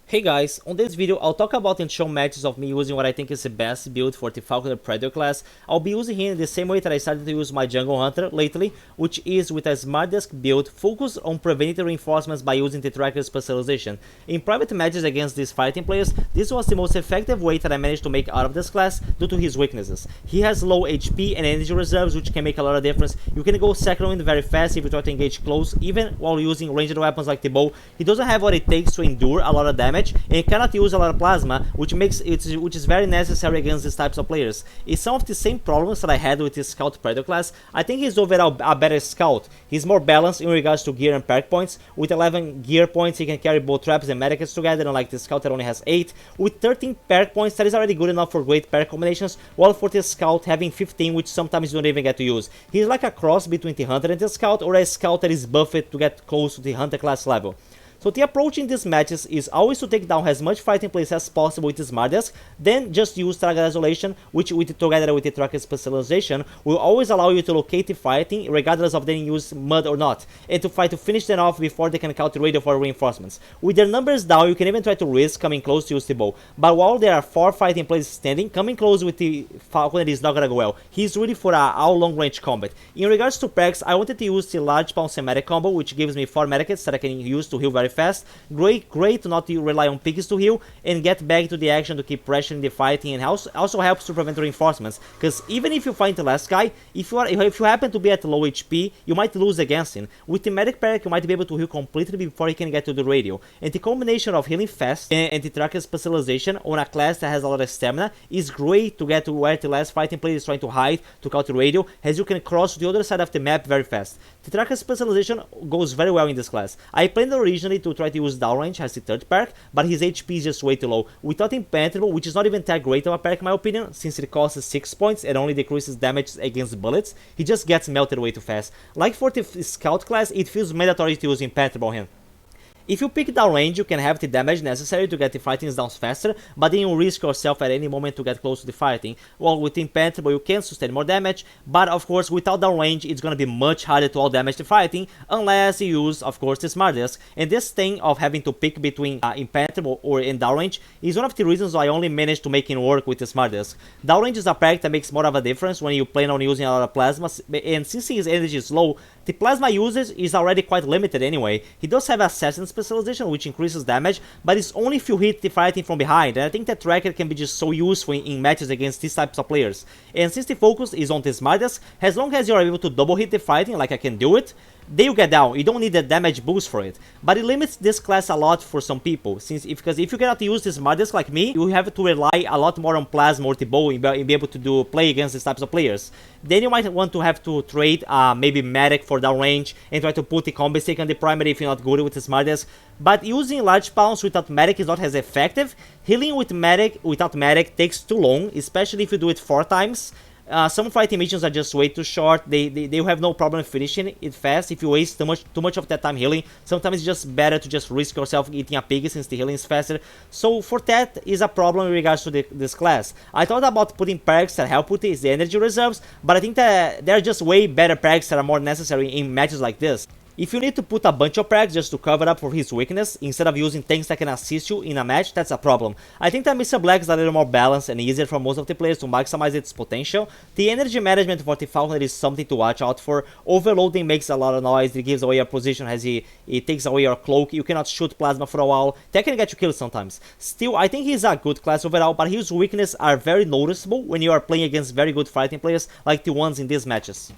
Hey guys, on this video I'll talk about and show matches of me using what I think is the best build for the Falconer Predator class. I'll be using him in the same way that I started to use my Jungle Hunter lately, which is with a smart desk build focused on preventing reinforcements by using the tracker specialization. In private matches against these fighting players, this was the most effective way that I managed to make out of this class due to his weaknesses. He has low HP and energy reserves, which can make a lot of difference. You can go second wind very fast if you try to engage close, even while using ranged weapons like the bow. He doesn't have what it takes to endure a lot of damage, and you cannot use a lot of plasma, which is very necessary against these types of players. It's some of the same problems that I had with this Scout Predator class. I think he's overall a better Scout. He's more balanced in regards to gear and perk points. With 11 gear points, he can carry both traps and medkits together, unlike the Scout that only has 8. With 13 perk points, that is already good enough for great perk combinations, while for the Scout having 15, which sometimes you don't even get to use. He's like a cross between the Hunter and the Scout, or a Scout that is buffed to get close to the Hunter class level. So the approach in these matches is always to take down as much fighting players as possible with the smart desk, then just use target isolation, which together with the tracker specialization will always allow you to locate the fighting regardless of them use mud or not, and to try to finish them off before they can counter radio for reinforcements. With their numbers down, you can even try to risk coming close to use the bow, but while there are 4 fighting players standing, coming close with the Falconer is not gonna go well. He's ready for all long range combat. In regards to perks, I wanted to use the large palm asymmetric combo, which gives me 4 medkits that I can use to heal very fast. Great to not rely on picks to heal and get back to the action to keep pressuring the fighting, and also helps to prevent reinforcements, because even if you find the last guy, if you happen to be at low HP, you might lose against him. With the medic perk, you might be able to heal completely before he can get to the radio, and the combination of healing fast and the tracker specialization on a class that has a lot of stamina is great to get to where the last fighting player is trying to hide to counter radio, as you can cross to the other side of the map very fast. The tracker specialization goes very well in this class. I planned originally to try to use downrange as the third perk, but his HP is just way too low. Without impenetrable, which is not even that great of a perk in my opinion, since it costs 6 points and only decreases damage against bullets, he just gets melted way too fast. Like for the Scout class, it feels mandatory to use impenetrable on him. If you pick down range, you can have the damage necessary to get the fighting down faster, but then you risk yourself at any moment to get close to the fighting. While with impenetrable, you can sustain more damage, but of course without down range, it's gonna be much harder to out-damage the fighting, unless you use, of course, the smart desk. And this thing of having to pick between impenetrable or in down range is one of the reasons why I only managed to make it work with the smart desk. Down range is a perk that makes more of a difference when you plan on using a lot of plasma, and since his energy is low, the plasma usage is already quite limited anyway. He does have assassin specialization, which increases damage, but it's only if you hit the fighting from behind, and I think that tracker can be just so useful in matches against these types of players. And since the focus is on the smart desk, as long as you are able to double hit the fighting like I can do it, then you get down. You don't need a damage boost for it. But it limits this class a lot for some people, because if you cannot use this smart desk like me, you have to rely a lot more on plasma or the bow and be able to play against these types of players. Then you might want to have to trade maybe medic for down range and try to put the combo stick on the primary if you're not good with the smart desk. But using large pounds without medic is not as effective. Healing with medic without medic takes too long, especially if you do it 4 times. Some fighting missions are just way too short. They have no problem finishing it fast if you waste too much of that time healing. Sometimes it's just better to just risk yourself eating a pig since the healing is faster. So for that is a problem in regards to this class. I thought about putting perks that help with the energy reserves, but I think that there are just way better perks that are more necessary in matches like this. If you need to put a bunch of perks just to cover up for his weakness, instead of using things that can assist you in a match, that's a problem. I think that Mr. Black is a little more balanced and easier for most of the players to maximize its potential. The energy management for the Falconer is something to watch out for. Overloading makes a lot of noise, it gives away your position as it takes away your cloak, you cannot shoot plasma for a while, that can get you killed sometimes. Still, I think he's a good class overall, but his weaknesses are very noticeable when you are playing against very good fighting players like the ones in these matches.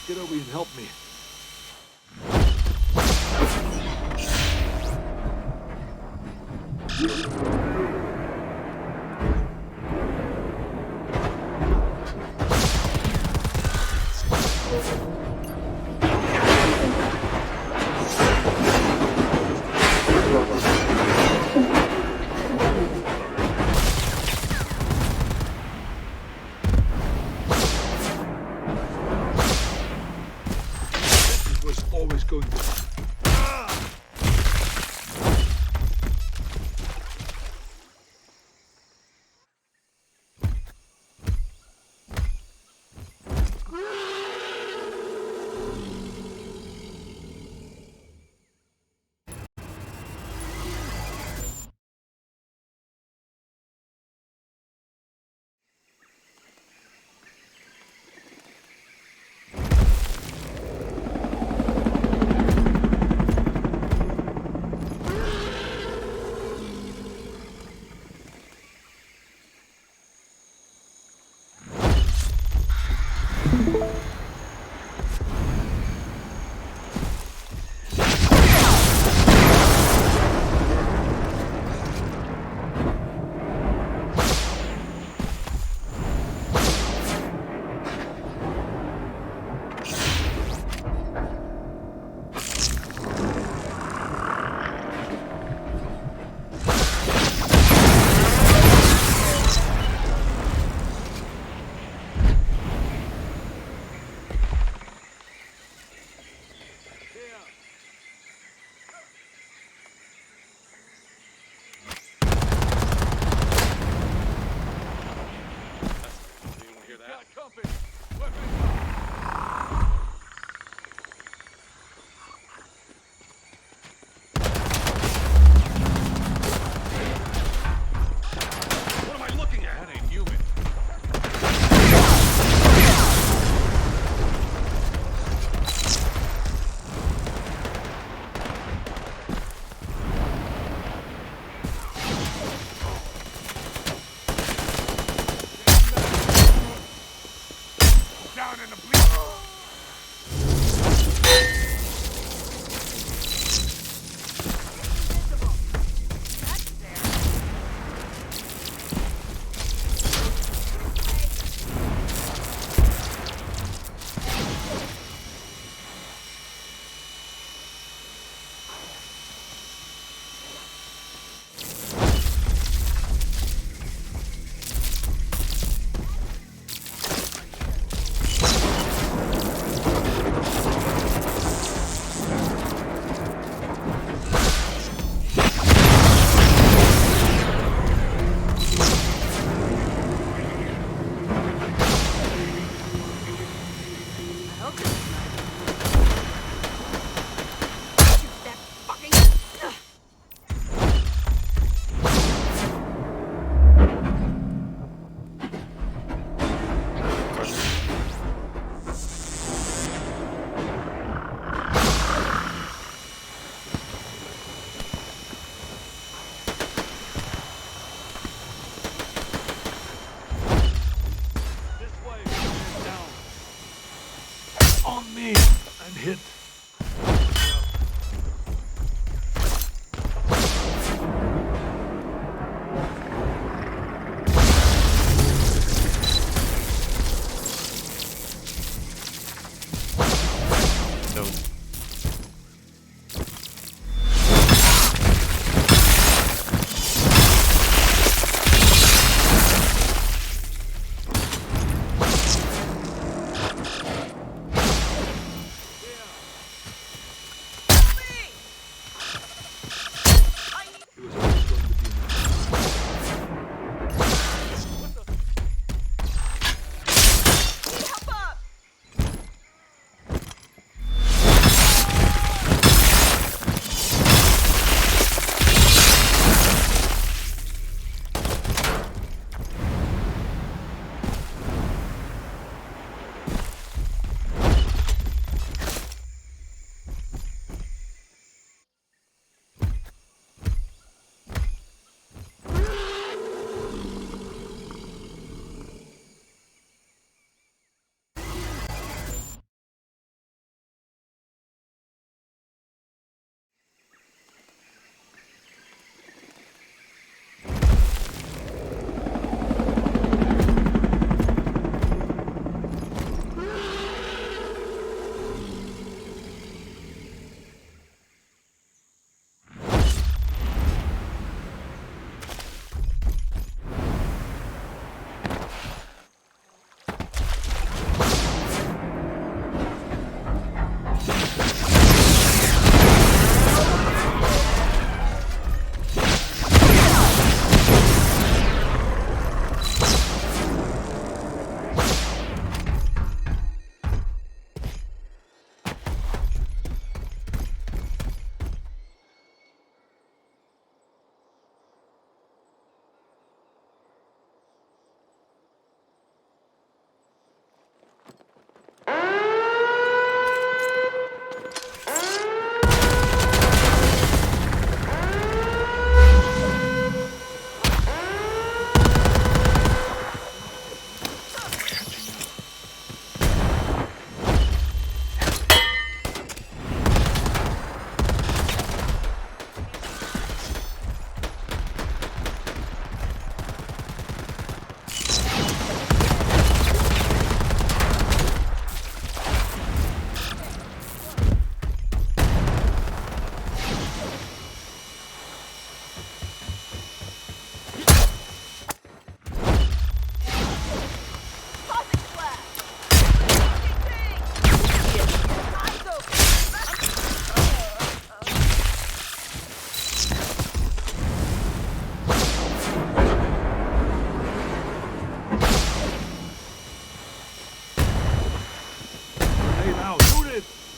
Get over here and help me. This was always going to... hit. it!